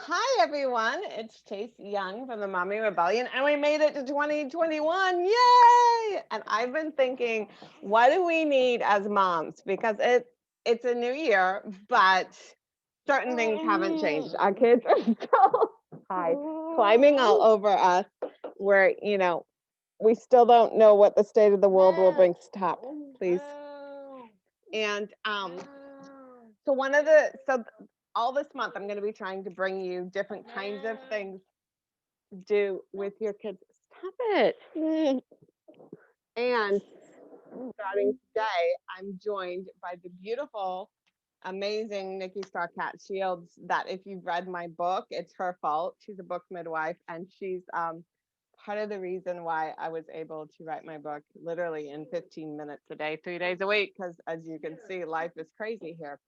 Hi, everyone. It's Chase Young from the Mommy Rebellion, and we made it to 2021. Yay! And I've been thinking, what do we need as moms? Because it's a new year, but certain things haven't changed. Our kids are still climbing all over us. We still don't know what the state of the world will bring. Stop, please. And so all this month I'm going to be trying to bring you different kinds of things to do with your kids. Stop it. And starting today, I'm joined by the beautiful, amazing Nikki Starcat Sheilds. That if you've read my book, it's her fault. She's a book midwife, and she's part of the reason why I was able to write my book literally in 15 minutes a day, 3 days a week, because as you can see, life is crazy here.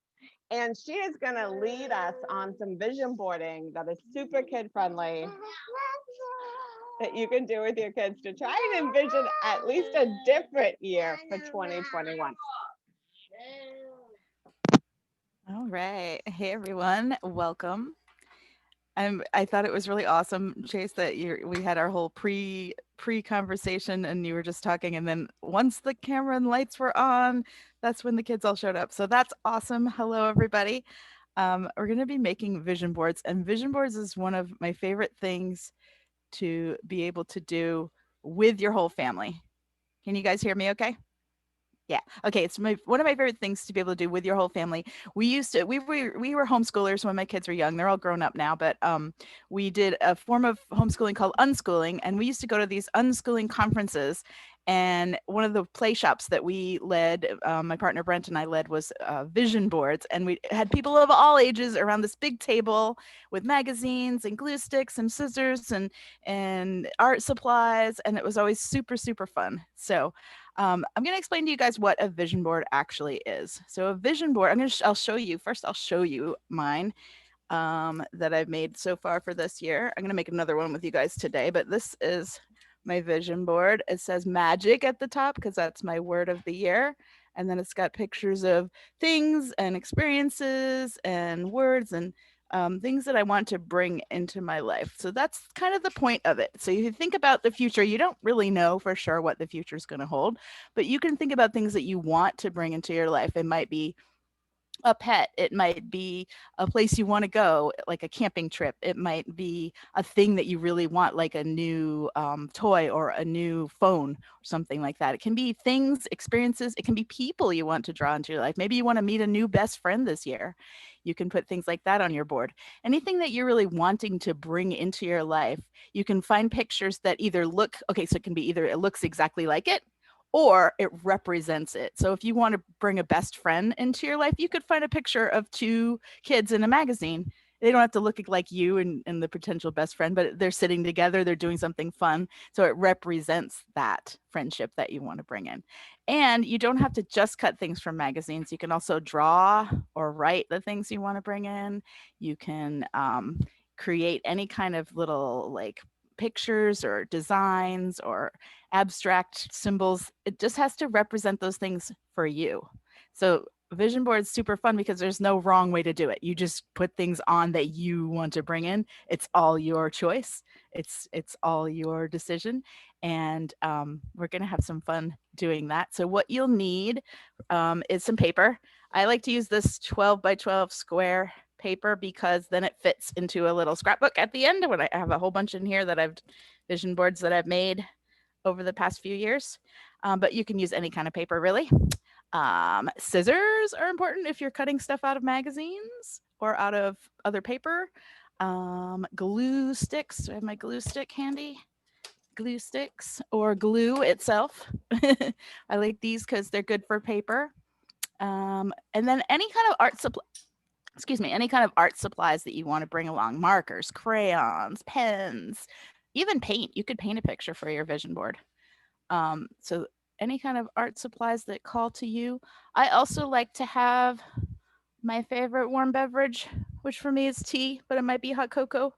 And she is going to lead us on some vision boarding that is super kid friendly that you can do with your kids to try and envision at least a different year for 2021. All right. Hey, everyone. Welcome. I thought it was really awesome, Chase, that we had our whole pre conversation and you were just talking. And then once the camera and lights were on, that's when the kids all showed up. So that's awesome. Hello, everybody. We're going to be making vision boards, and vision boards is one of my favorite things to be able to do with your whole family. Can you guys hear me okay? Yeah. Okay. It's one of my favorite things to be able to do with your whole family. We were homeschoolers when my kids were young. They're all grown up now, but we did a form of homeschooling called unschooling, and we used to go to these unschooling conferences. And one of the play shops that we led, my partner Brent and I led, was vision boards, and we had people of all ages around this big table with magazines and glue sticks and scissors and art supplies, and it was always super fun. So I'm going to explain to you guys what a vision board actually is. So a vision board, I'll show you first. I'll show you mine that I've made so far for this year. I'm going to make another one with you guys today, but this is my vision board. It says magic at the top because that's my word of the year. And then it's got pictures of things and experiences and words and things that I want to bring into my life. So that's kind of the point of it. So you think about the future, you don't really know for sure what the future is going to hold, but you can think about things that you want to bring into your life. It might be a pet, it might be a place you want to go, like a camping trip, it might be a thing that you really want, like a new toy or a new phone or something like that. It can be things, experiences, it can be people you want to draw into your life. Maybe you want to meet a new best friend this year. You can put things like that on your board. Anything that you're really wanting to bring into your life, you can find pictures that either look okay, so it can be either it looks exactly like it or it represents it. So if you want to bring a best friend into your life, you could find a picture of two kids in a magazine. They don't have to look like you and the potential best friend, but they're sitting together, they're doing something fun. So it represents that friendship that you want to bring in. And you don't have to just cut things from magazines. You can also draw or write the things you want to bring in. You can create any kind of little like pictures or designs or abstract symbols. It just has to represent those things for you. So vision board's super fun because there's no wrong way to do it. You just put things on that you want to bring in. It's all your choice. It's all your decision, and we're gonna have some fun doing that. So what you'll need is some paper. I like to use this 12 by 12 square paper because then it fits into a little scrapbook at the end when I have a whole bunch in here that I've vision boards that I've made over the past few years. But you can use any kind of paper, really. Scissors are important if you're cutting stuff out of magazines or out of other paper. Glue sticks. Do I have my glue stick handy? Glue sticks or glue itself. I like these because they're good for paper. And then any kind of art supply. Excuse me, any kind of art supplies that you want to bring along, markers, crayons, pens, even paint. You could paint a picture for your vision board. So any kind of art supplies that call to you. I also like to have my favorite warm beverage, which for me is tea, but it might be hot cocoa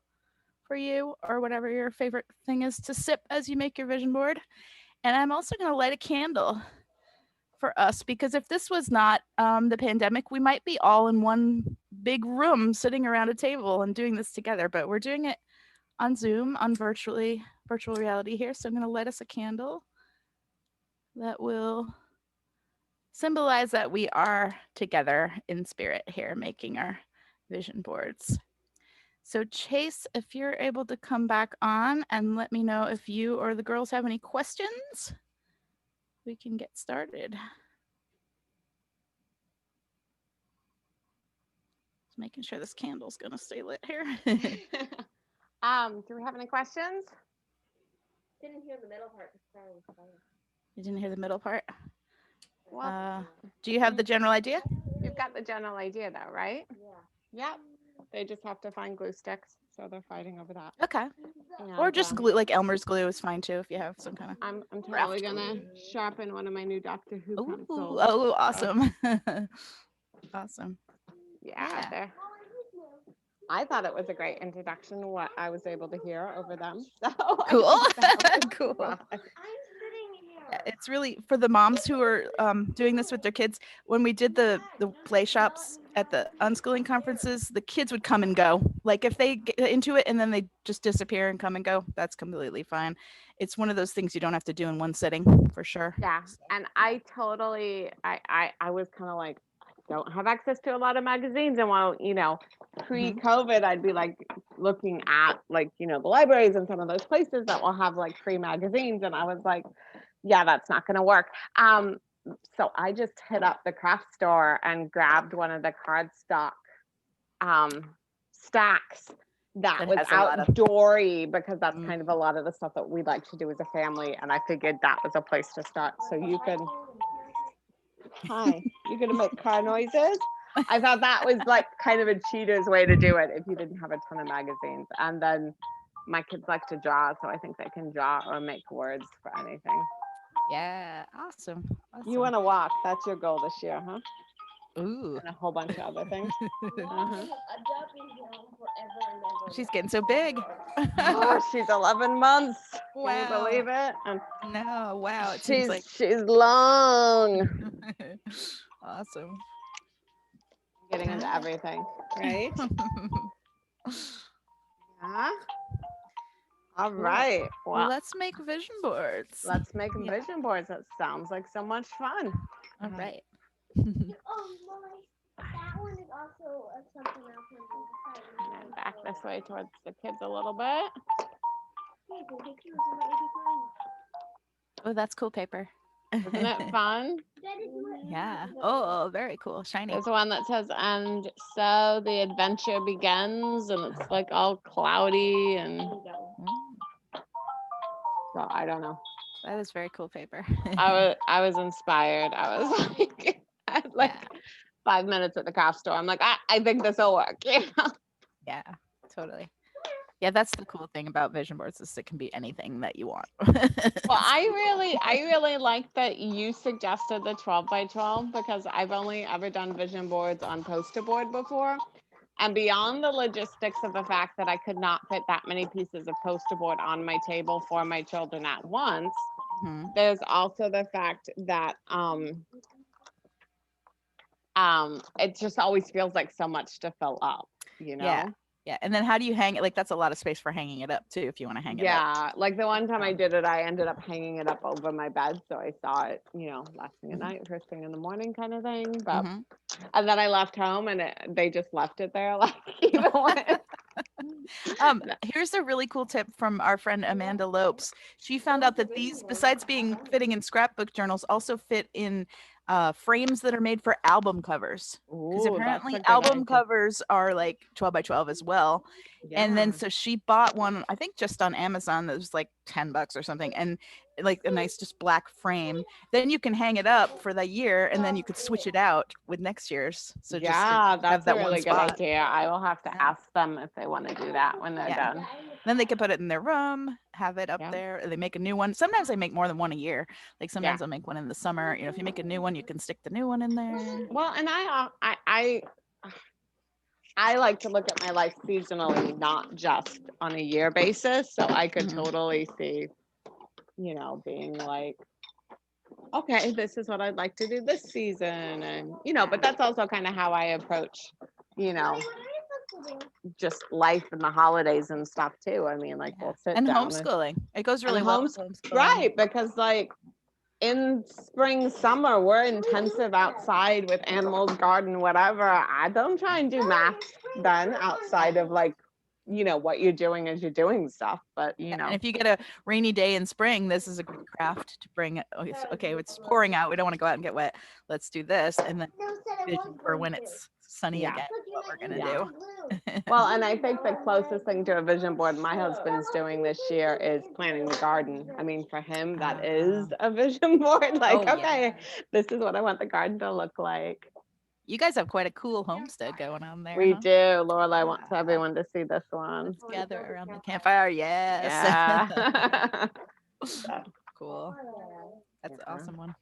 for you or whatever your favorite thing is to sip as you make your vision board. And I'm also going to light a candle for us, because if this was not the pandemic, we might be all in one big room sitting around a table and doing this together, but we're doing it on Zoom, on virtual reality here. So I'm going to light us a candle that will symbolize that we are together in spirit here making our vision boards. So Chase, if you're able to come back on and let me know if you or the girls have any questions, we can get started. Just making sure this candle's gonna stay lit here. Do we have any questions? Didn't hear the middle part. You didn't hear the middle part? Well, Do you have the general idea? you've got the general idea though, right? Yeah. Yep. They just have to find glue sticks, so they're fighting over that. Okay. And, Or just glue, like Elmer's glue is fine too if you have some kind of. I'm totally gonna sharpen one of my new Doctor Who pencils. Oh, awesome. Awesome. Yeah, there. I thought it was a great introduction to what I was able to hear over them. So Cool. cool. Cool. It's really for the moms who are doing this with their kids. When we did the play shops at the unschooling conferences, the kids would come and go. Like if they get into it and then they just disappear and come and go, that's completely fine. It's one of those things you don't have to do in one sitting for sure. Yeah, and I totally, I was kind of like, I don't have access to a lot of magazines, and while pre-COVID, I'd be like looking at like the libraries and some of those places that will have like free magazines, and I was like, yeah, that's not going to work. So I just hit up the craft store and grabbed one of the cardstock stacks that was outdoory, because that's kind of a lot of the stuff that we like to do as a family, and I figured that was a place to start. So you can, hi, you're gonna make car noises. I thought that was like kind of a cheater's way to do it if you didn't have a ton of magazines. And then my kids like to draw, so I think they can draw or make words for anything. Yeah, awesome. You want to walk? That's your goal this year, huh? Ooh. And a whole bunch of other things. She's getting so big. Oh, she's 11 months. Wow. Can you believe it? And no, wow. It she's seems like she's long. Awesome. Getting into everything, right? Yeah. All right. Well, let's make vision boards. let's make vision boards. That sounds like so much fun. All right. Oh my! That one is also something else. And then back this way towards the kids a little bit. Oh, that's cool paper. Isn't it fun? Yeah. Oh, very cool. Shiny. There's one that says, "And so the adventure begins," and it's like all cloudy, and so I don't know. That is very cool paper. I was inspired. I was like, I had like 5 minutes at the craft store. I'm like, I think this will work. Yeah, totally. Yeah, that's the cool thing about vision boards is it can be anything that you want. Well, I really like that you suggested the 12 by 12, because I've only ever done vision boards on poster board before. And beyond the logistics of the fact that I could not fit that many pieces of poster board on my table for my children at once, there's also the fact that it just always feels like so much to fill up, Yeah, and then how do you hang it? Like that's a lot of space for hanging it up too, if you want to hang it up. Yeah, like the one time I did it, I ended up hanging it up over my bed, so I saw it, last thing at night, first thing in the morning, kind of thing. But and then I left home, and they just left it there, like even when. Here's a really cool tip from our friend Amanda Lopes. She found out that these, besides fitting in scrapbook journals, also fit in frames that are made for album covers, because apparently album covers are like 12 by 12 as well. And then so she bought one, I think just on Amazon, that was like $10 or something, and like a nice just black frame. Then you can hang it up for the year, and then you could switch it out with next year's. So that's a really good idea. I will have to ask them if they want to do that when they're done. Then they can put it in their room, have it up there. They make a new one. Sometimes they make more than one a year. Like sometimes they'll make one in the summer. If you make a new one, you can stick the new one in there. Well, and I like to look at my life seasonally, not just on a year basis. So I could totally see, being like, okay, this is what I'd like to do this season. And, but that's also kind of how I approach, you know, What are you supposed to do? just life and the holidays and stuff too. I mean, like we'll sit And down homeschooling. It goes and really well with homeschooling. right, because like in spring, summer, we're intensive outside with animals, garden, whatever. I don't try and do math then outside of like, what you're doing as you're doing stuff. But And if you get a rainy day in spring, this is a great craft to bring. Okay, it's pouring out. We don't want to go out and get wet. Let's do this, and then vision for when it's sunny Yeah. again. What we're gonna Yeah. do. Well, and I think the closest thing to a vision board my husband's doing this year is planting the garden. I mean, for him, that is a vision board. Like, Oh, yeah. okay, this is what I want the garden to look like. You guys have quite a cool homestead going on there. We huh? do. Lorelai wants everyone to see this one. Let's gather around the campfire. Yes. Yeah. Cool. That's an Yeah. awesome one.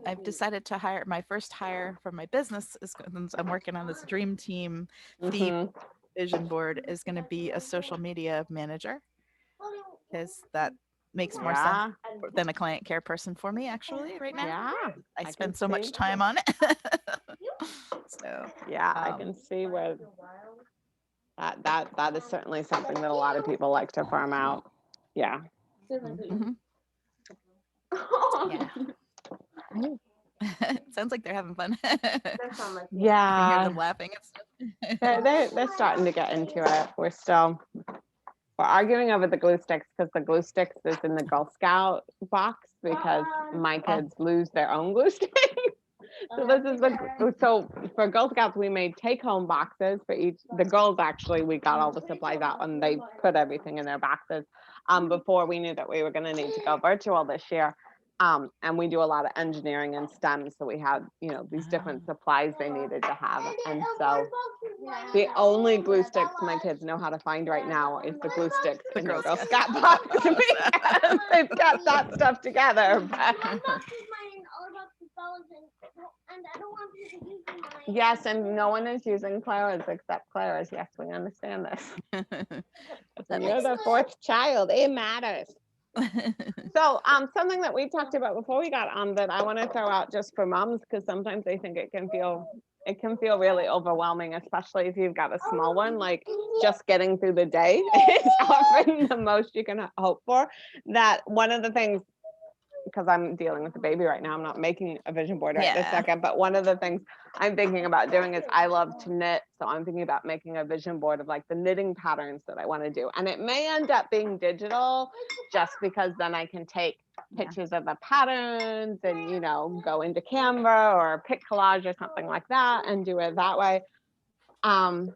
I've decided to hire my first hire for my business is I'm working on this dream team theme vision board is going to be a social media manager because that makes more sense than a client care person for me actually right now. Yeah. I spend so much time on it. So yeah, I can see where that is certainly something that a lot of people like to farm out. Yeah. mhm. Yeah. Sounds like they're having fun. I can hear Yeah. them laughing and stuff. They're starting to get into it. We're arguing over the glue sticks because the glue sticks is in the Girl Scout box because my kids lose their own glue sticks. So for Girl Scouts we made take-home boxes for each. The girls actually we got all the supplies out and they put everything in their boxes before we knew that we were going to need to go virtual this year. And we do a lot of engineering and STEM, so we had these different supplies they needed to have, and so the only glue sticks my kids know how to find right now is the glue sticks in the Girl Scout box because they've got that stuff together. Yes, and no one is using Clara's except Clara's. Yes, we understand this. You're the fourth child. It matters. So something that we talked about before we got on that I want to throw out just for moms because sometimes they think it can feel really overwhelming, especially if you've got a small one. Like just getting through the day is often the most you can hope for. That one of the things, because I'm dealing with the baby right now, I'm not making a vision board right this second, but one of the things I'm thinking about doing is I love to knit. So I'm thinking about making a vision board of like the knitting patterns that I want to do. And it may end up being digital just because then I can take pictures of the patterns and, go into Canva or pick collage or something like that and do it that way. But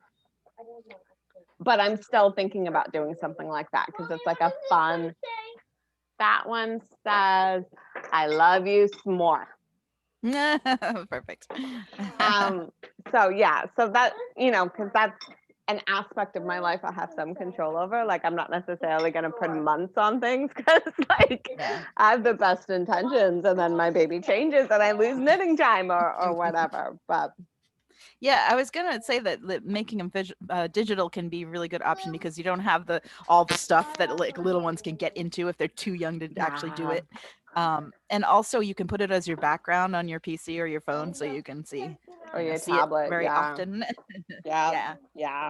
I'm still thinking about doing something like that because it's like a fun. That one says, I love you more. Perfect. So yeah, so that, because that's an aspect of my life I have some control over. Like I'm not necessarily going to put months on things because like I have the best intentions and then my baby changes and I lose knitting time or whatever. But yeah, I was gonna say that making them digital can be a really good option because you don't have all the stuff that like little ones can get into if they're too young to actually do it. And also you can put it as your background on your PC or your phone so you can see or your see tablet it very often. Yeah.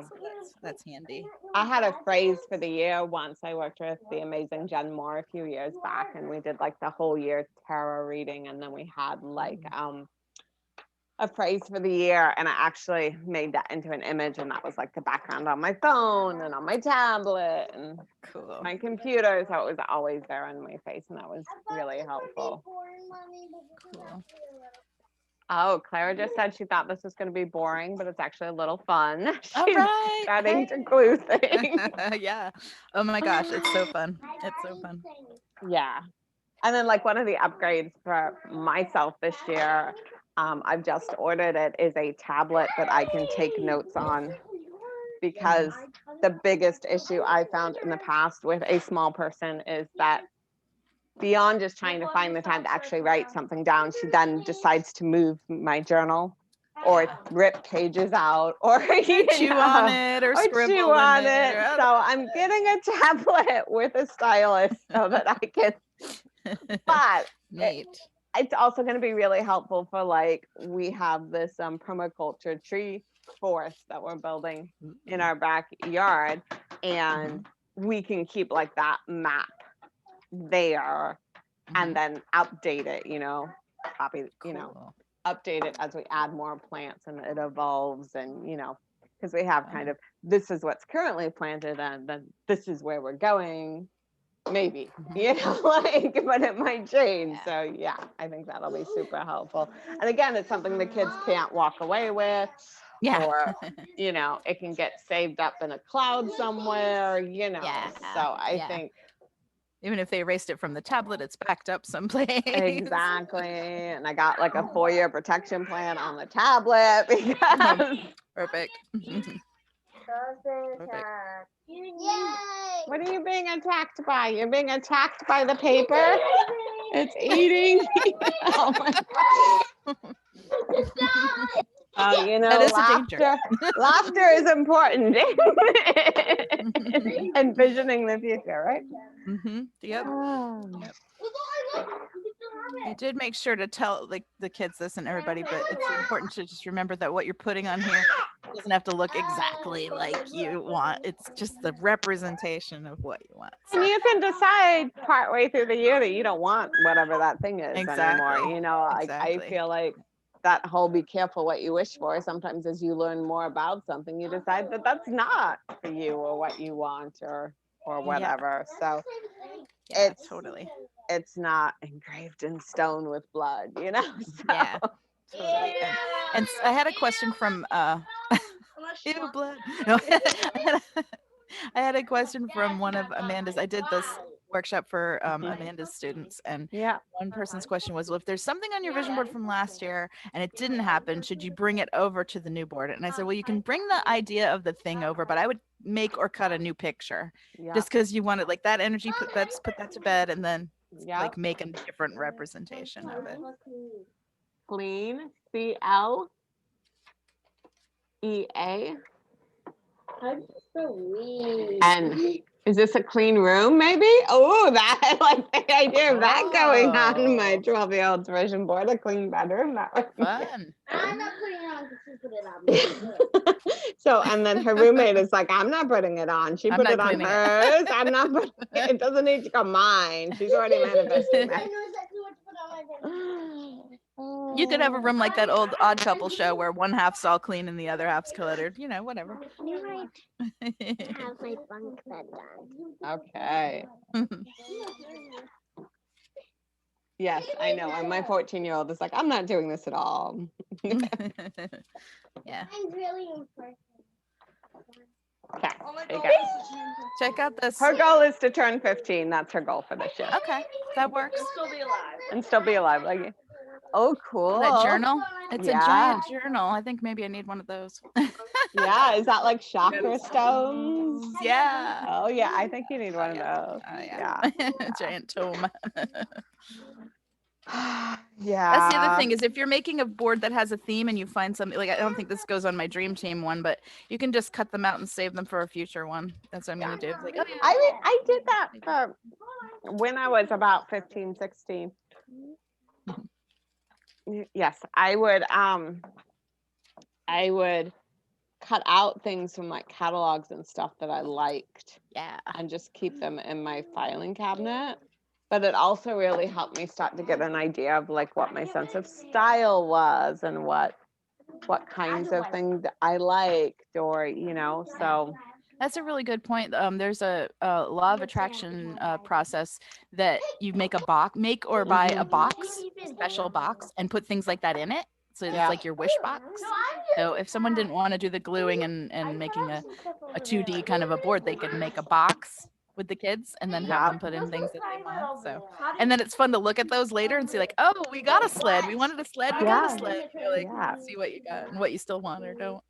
So that's handy. I had a phrase for the year once. I worked with the amazing Jen Moore a few years back and we did like the whole year tarot reading and then we had like a phrase for the year and I actually made that into an image and that was like the background on my phone and on my tablet and my computer, so it was always there on my face and that was really helpful. Cool. Oh, Clara just said she thought this was going to be boring, but it's actually a little fun. All She's right. starting to glue things. Yeah. Oh my gosh, it's so fun. It's so fun. Yeah. And then like one of the upgrades for myself this year, I've just ordered it, is a tablet that I can take notes on because the biggest issue I found in the past with a small person is that beyond just trying to find the time to actually write something down, she then decides to move my journal or rip pages out or chew on it or scribble chew on it. So I'm getting a tablet with a stylus so that I can. But Neat. It's also going to be really helpful for like, we have this permaculture tree forest that we're building in our backyard, and we can keep like that map there and then update it, copy, Cool. update it as we add more plants and it evolves, and because we have kind of, this is what's currently planted and then this is where we're going, maybe, like, but it might change. So yeah, I think that'll be super helpful. And again, it's something the kids can't walk away with, Yeah. or it can get saved up in a cloud somewhere, Yeah. so I Yeah. think Even if they erased it from the tablet, it's backed up someplace. exactly. And I got like a 4-year protection plan on the tablet because Perfect. what are you being attacked by? You're being attacked by the paper. It's eating. Oh my That is a danger. laughter is important. Envisioning the future, right? Yep. I did make sure to tell like the kids this and everybody, but it's important to just remember that what you're putting on here doesn't have to look exactly like you want. It's just the representation of what you want. And you can decide partway through the year that you don't want whatever that thing is anymore. Like I feel like that whole be careful what you wish for. Sometimes as you learn more about something, you decide that that's not for you or what you want or whatever. So yeah, totally. It's not engraved in stone with blood, So. Yeah, totally. And I had a question from ew, blood. No, I had a question from one of Amanda's. I did this workshop for Amanda's students, and one person's question was, well, if there's something on your vision board from last year and it didn't happen, should you bring it over to the new board? And I said, well, you can bring the idea of the thing over, but I would make or cut a new picture just because you want it like that energy, put that to bed, and then like make a different representation of it. Clean, CLEA. And is this a clean room, maybe? Oh, that I like the idea of that going on my 12-year-old's vision board, a clean bedroom. That was fun. I'm not putting it on because she put it on. So, and then her roommate is like, I'm not putting it on. She put it on hers. I'm not putting it. It doesn't need to come mine. She's already manifesting that. I know exactly what to put on my bed. You could have a room like that old Odd Couple show where one half's all clean and the other half's cluttered. Whatever. You might have my bunk bed done. Okay. Yes, I know. And my 14-year-old is like, I'm not doing this at all. Yeah. I'm really important. Okay. There you go. Check out this. Her goal is to turn 15. That's her goal for this year. Okay, that works. And still be alive. Like, oh, cool. That journal? It's a giant journal. I think maybe I need one of those. Yeah, is that like chakra stones? Yeah. Oh yeah, I think you need one of those. Yeah. Giant tome. Yeah. That's the other thing is if you're making a board that has a theme and you find something like I don't think this goes on my dream team one, but you can just cut them out and save them for a future one. That's what I'm gonna do. Like, I did that for when I was about 15, 16. Yes, I would cut out things from like catalogs and stuff that I liked. Yeah. And just keep them in my filing cabinet. But it also really helped me start to get an idea of like what my sense of style was and what kinds of things I liked, or so. That's a really good point. There's a law of attraction process that you make or buy a box, special box, and put things like that in it. So it's like your wish box. So if someone didn't want to do the gluing and making a 2D kind of a board, they could make a box with the kids and then have them put in things that they want. So, and then it's fun to look at those later and see like, oh, we got a sled. We wanted a sled. We got a sled. You're like, see what you got and what you still want or don't.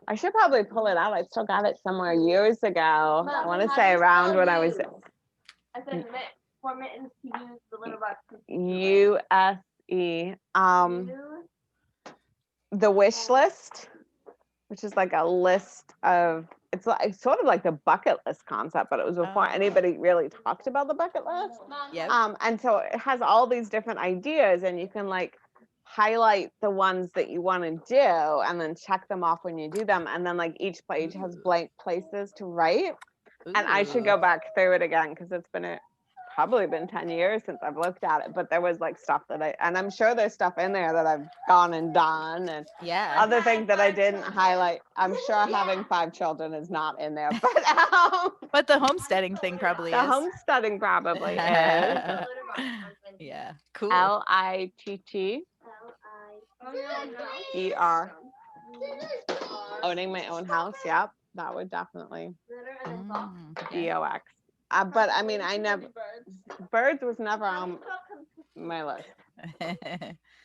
I should probably pull it out. I still got it somewhere years ago. I want to say around when I was. I said for mittens to use the little box. USE. The wish list, which is like a list of it's like sort of like the bucket list concept, but it was before Oh. anybody really talked about the bucket list. Yep. And so it has all these different ideas, and you can like highlight the ones that you want to do and then check them off when you do them. And then like each page has blank places to write. And I should go Ooh. back through it again because it's been probably been 10 years since I've looked at it. But there was like stuff that and I'm sure there's stuff in there that I've gone and done, and Yeah. other things that I didn't highlight. I'm sure having 5 children is not in there, But the homesteading thing probably the is. homesteading probably is. Yeah. Cool. LITTER. Owning my own house. Yep. That would definitely Yeah. DOX. But I mean, I never, birds was never on my list.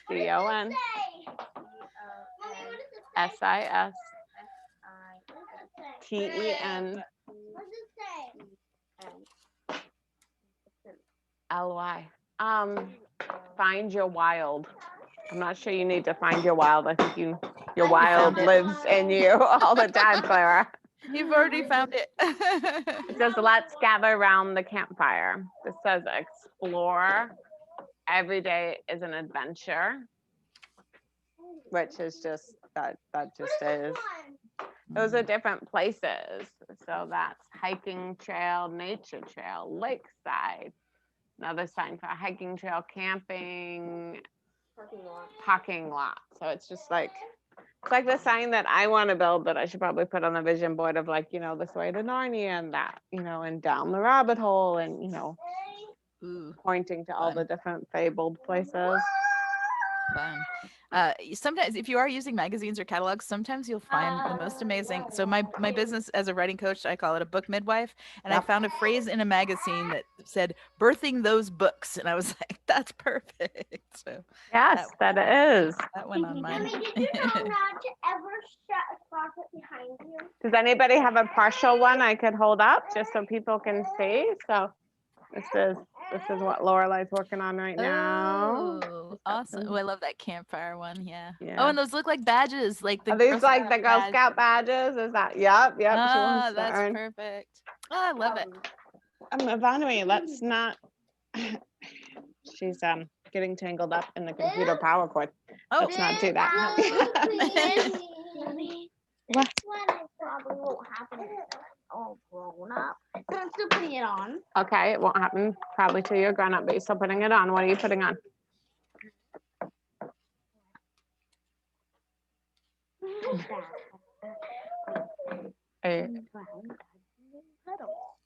CON SISTEN LY. Find your wild. I'm not sure you need to find your wild. I think your wild found it. lives in you all the time, Clara. You've already found it. It says, let's gather around the campfire. This says explore. Every day is an adventure, which is just, that just is. Those are different places. So that's hiking trail, nature trail, lakeside. Another sign for a hiking trail, camping, parking lot. So it's just like, it's like the sign that I want to build that I should probably put on the vision board of like, this way to Narnia and that, and down the rabbit hole and, Ooh, pointing to all fun. the different fabled places. Fun. Sometimes if you are using magazines or catalogs, sometimes you'll find the most amazing. So my business as a writing coach, I call it a book midwife. And I found a phrase in a magazine that said birthing those books. And I was like, that's perfect. So Yes, that is. that went on mine. Mommy, did you know not to ever shut a closet behind you? Does anybody have a partial one I could hold up just so people can see? So this is what Lorelai's working on right now. Oh, awesome. Oh, I love that campfire one. Yeah. Yeah. Oh, and those look like badges. Like the Are these Girl like the Scout Girl badge. Scout badges? Is that? Yep. She Ah, wants to that's earn. perfect. Oh, I love it. Valerie, let's not. She's getting tangled up in the computer power cord. Oh, Let's not do that. This one probably won't happen until I'm all grown up. But I'm still putting it on. Okay, it won't happen probably till you're grown up, but you're still putting it on. What are you putting on?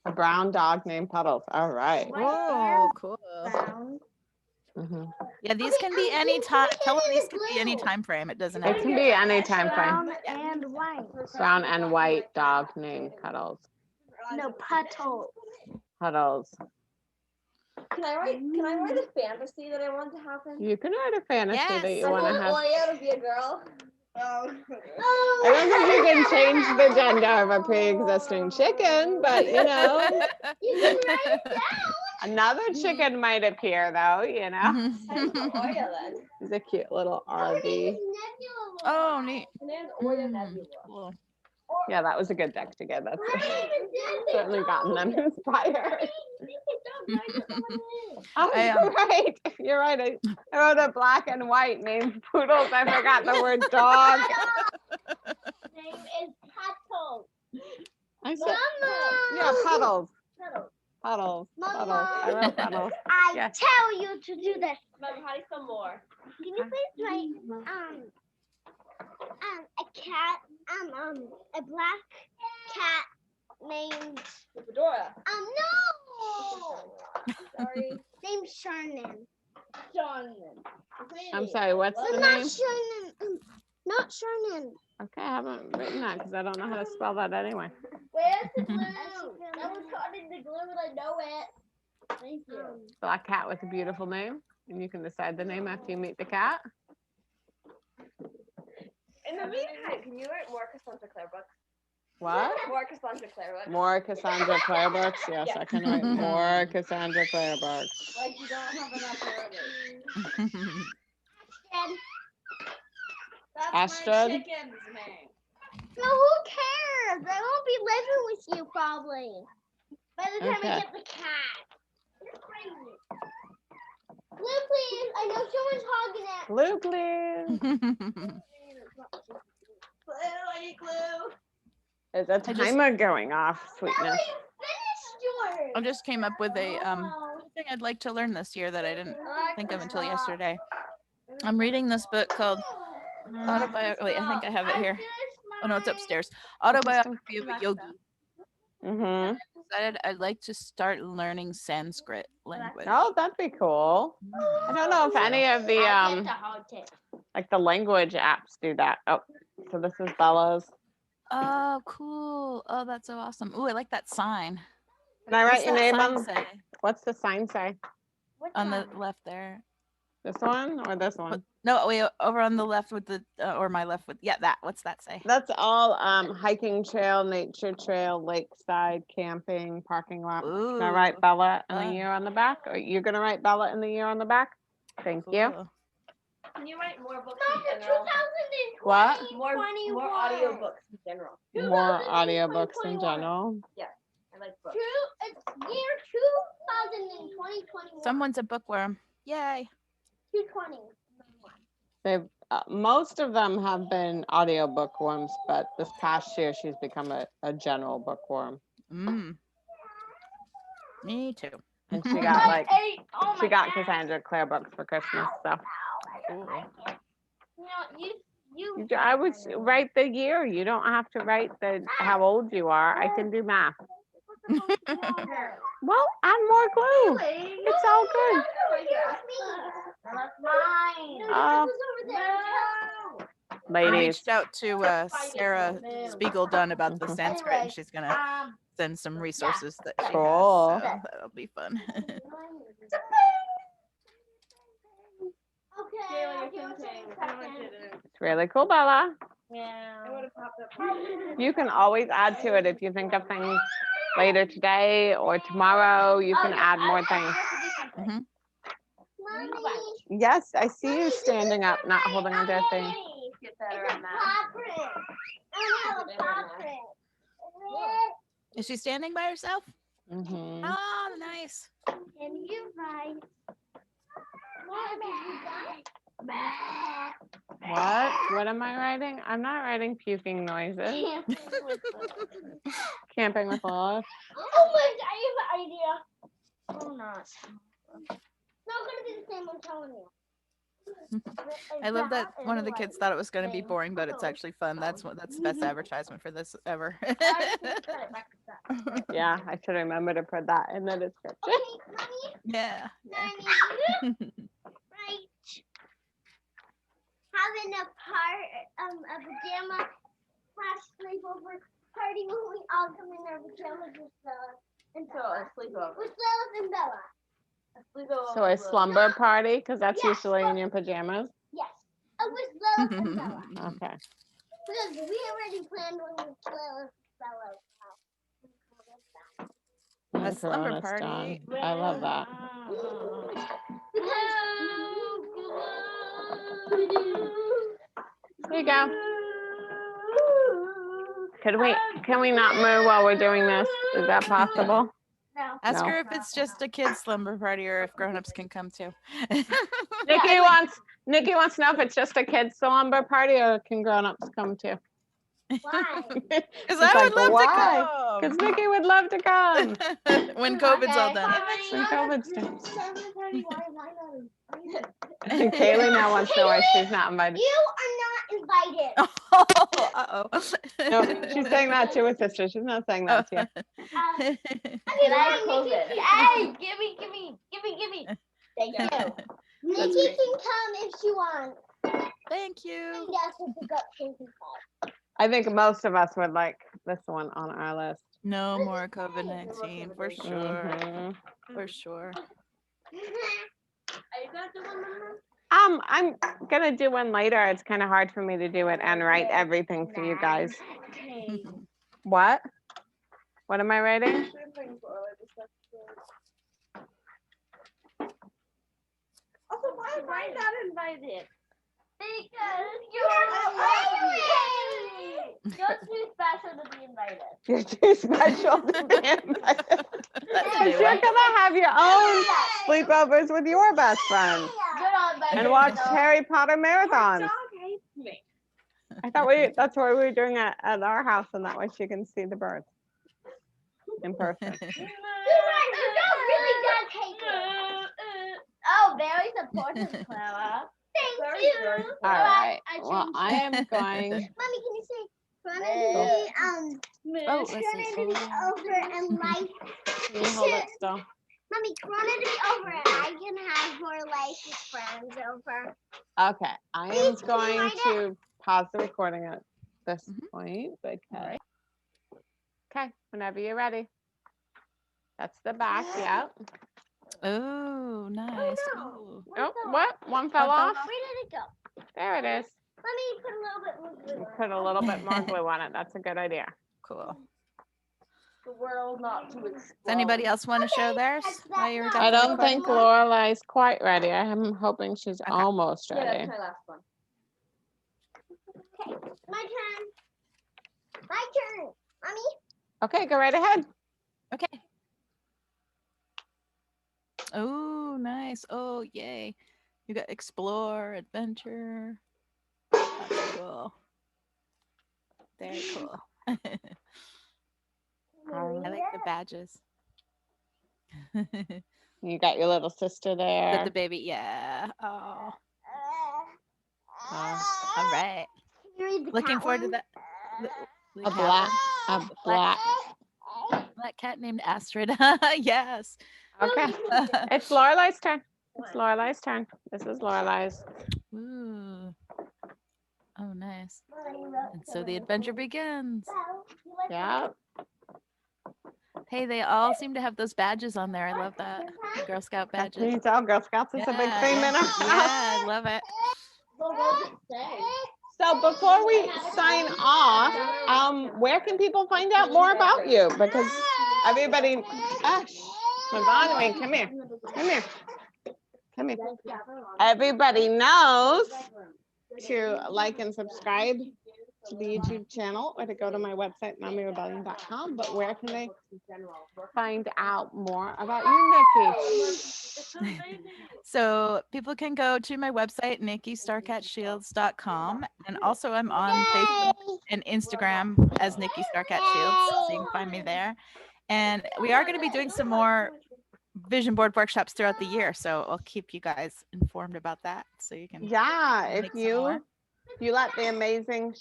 A brown dog named Puddles. All right. oh, cool. Brown. Mhm. Yeah, these can be any time. Tell them these can be any time frame. It doesn't have It to can be. be any time Brown frame. and white. Brown and white dog named Cuddles. No, puddles. Puddles. Can I write a fantasy that I want to happen? You can write a fantasy that Yes. you I want to want have. Oya to be a girl. I don't think you can change the gender of a pre-existing chicken, but You can write it down. another chicken might appear though, I just want Oya then. He's a cute little RV. Oh, neat. Her name's Oya Nebula. Cool. Yeah, that was a good deck to get. That's certainly gotten them inspired. Oh, you're right. You're right. I wrote a black and white named Poodles. I forgot the word dog. Name is Puddles. I said, Mama. yeah, Puddles. Puddles. Puddles. Mama. Puddles. I wrote Puddles. I Yes. tell you to do this. Mom, how do you spell more? Can you please write a cat a black cat named Fedora. no Sorry. named Shannon. I'm sorry, what's the Not name? Shannon. Not Shannon. Okay, I haven't written that because I don't know how to spell that anyway. Where's the glue? That was caught in the glue and I know it. Thank you. Black cat with a beautiful name. And you can decide the name after you meet the cat. In the meantime, can you write more Cassandra Clare books? What? More Cassandra Clare books. More Cassandra Clare books? Yes, I can write more Cassandra Clare books. Like you don't have enough already. That's Astrid? my chicken's name. No, who cares? I won't be living with you probably. By the time Okay. I get the cat. It's crazy. Blue, please. I know someone's hogging it. Blue, please. Glue, I need glue. Is a just- timer going off, sweetness? Finished yours. I just came up with a Wow. thing I'd like to learn this year that I didn't think of until yesterday. I'm reading this book called Autobiography. Wait, I think I have it here. Oh no, it's upstairs. Autobiography of a Yogi. Mm-hmm. Decided I'd like to start learning Sanskrit language. Oh, that'd be cool. I don't know if any of the like the language apps do that. Oh, so this is Bella's. Oh, cool. Oh, that's so awesome. Ooh, I like that sign. Can I What's write your that name sign on? say? What's the sign say? On the left there. This one or this one? No, wait, over on the left with the, or my left with, yeah, that. What's that say? That's all hiking trail, nature trail, lakeside, camping, parking lot. Can I write Ooh, Bella and the fun. year on the back? Or you're gonna write Bella and the year on the back? Thank you. Cool. Can you write more books Mom, in it's general? 2020. What? More audiobooks in general. More audiobooks in general. I like books. It's year 2020. Someone's a bookworm. Yay. 220. They've most of them have been audio bookworms, but this past year she's become a general bookworm, Me too. and she got like Oh she got Cassandra Clare books for Christmas. So Cool. I would write the year. You don't have to write the how old you are. I can do math. Well, add more glue. It's all good. That's mine. I Ladies, reached out to Sarah Spiegel Dunn about the Mhm. Sanskrit, and she's gonna send some resources that she Cool. has. So that'll be fun. it's really cool, Bella. Yeah. You can always add to it if you think of things later today or tomorrow. You can add more things. Mhm. Yes, I see you standing up, not holding onto a thing. Get better at math. Is she standing by herself? Mhm. Oh, nice. Can you write? What? What am I writing? I'm not writing puking noises. Camping with Lois. Oh my god, I have an idea. Oh, not. No, it's gonna be the same, I'm telling you. I love that one of the kids thought it was going to be boring, but it's actually fun. That's the best advertisement for this ever. Yeah, I should remember to put that in the description. Okay, Mommy, Yeah. I need you to write having a pajama / sleepover party when we all come in our pajamas with Bella and So a sleepover. With Lilith and Bella. So a slumber party, because that's Yes. usually in your pajamas. Yes. With Lilith and Bella. Okay. Because we already planned when we Lilith and Bella. A slumber Corona's party. done. I love that. Here you go. Can we not move while we're doing this? Is that possible? No. Ask No. her if it's just a kid's slumber party or if grown-ups can come too. Nikki wants to know if it's just a kid's slumber party or can grown-ups come too? Why? Because It's I would like, love why? to Because Nikki would love to come. come. When COVID's all done. When COVID's done. Why am I not invited? And Kaylee now wants to know why she's not invited. You are not invited. Uh-oh. No, she's saying that to her sister. She's not saying that to you. Okay, And I have Nikki, COVID. hey, gimme. Thank you. Nikki great. can come if she wants. Thank you. Yes, if we got Casey card. I think most of us would like this one on our list. No more COVID-19 for sure. Mhm. For sure. Are you gonna do one, Mama? I'm gonna do one later. It's kind of hard for me to do it and write everything for you guys. What? What am I writing? Also, why am I not invited? Because you're ugly. You're too special to be invited. You're too special to be invited. That's a Because new you're one. gonna have your own sleepovers with your best friend You're not invited. and watch though. Harry Potter marathons. I thought that's what we were doing at our house, and that way she can see the birds in person. You're right. You don't really does hate it. Oh, very supportive, Clara. Thank you. All right. I Well, changed I am going. Mommy, can you say Chronically, Oh, let's see. Chronically over and life. Can you hold it still? Mommy, Chronically over and I can have more life with friends over. Okay. I am Please, can you going write it? to pause the recording at this Mhm. point because. Alright. Okay. Whenever you're ready. That's the back. Yep. Oh, nice. no. Ooh. Oh, what? One fell fell off. off. Where did it go? There it is. Let me put a little bit more glue. Put a little bit more glue on it. That's a good idea. Cool. The world not to explode. Does anybody else want to show theirs while you're I done don't think recording? Lorelai's quite ready. I'm hoping she's Okay. almost Yeah, ready. that's my last one. Okay, my turn. My turn. Mommy. Okay, go right ahead. Okay. Oh, nice. Oh, yay. You got explore, adventure. That's cool. Very cool. I like the badges. You got your little sister Got there. the baby. Yeah. Oh, Uh, all right. Can you read the Looking cat forward to one? that. The a cat black, one. a black. Black cat named Astrid. Yes. Okay, it's Lorelai's turn. It's Lorelai's turn. This is Lorelai's. Ooh. Oh, nice. And so the adventure begins. Yeah. Hey, they all seem to have those badges on there. I love that. The Girl Scout Can badges. you tell Girl Scouts is a big Yeah, theme in our yeah, house? I love it. So what does it say? So before we sign off, where can people find out more about you? Because everybody, Lavon, come here, come here, come here. Everybody knows to like and subscribe to the YouTube channel or to go to my website, mommyrebellion.com. But where can they find out more about you, Nikki? So people can go to my website, nikkistarcatshields.com. And also I'm on Facebook and Instagram as Nikki Starcat Shields. So you can find me there. And we are going to be doing some more vision board workshops throughout the year. So I'll keep you guys informed about that. So you can Yeah, if make some more. you let the amazing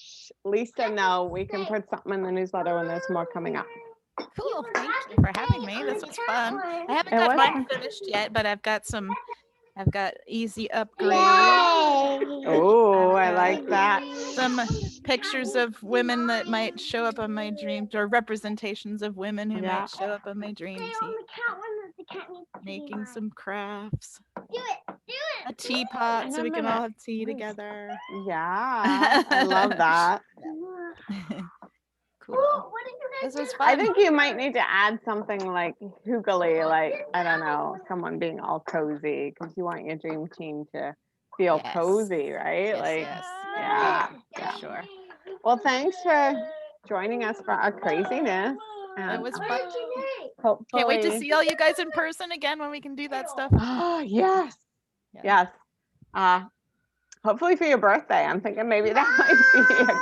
Lisa know, we can put something in the newsletter when there's more coming up. Cool. Thank you for having me. This was fun. I haven't It got was mine finished yet, but I've got easy upgrades. Oh, I I've like that. Some pictures of women that might show up on my dreams, or representations of women who Yeah. might show up on my dreams. Stay on the cat one that the cat needs to be Making mine. some crafts. Do it. Do A it. teapot so we can all have tea Where's- together. Yeah, I love that. Cool. What did you guys This was do? fun. I think you might need to add something like hoogly, like, I don't know, someone being all cozy, because you want your dream team to feel Yes. cozy, right? Yes, like, yes. yeah. For sure. Well, thanks for joining us for our craziness. It was fun. Hopefully. Can't wait to see all you guys in person again when we can do that stuff. Oh, yes. Yeah. Yes. Hopefully for your birthday. I'm thinking maybe that might be a good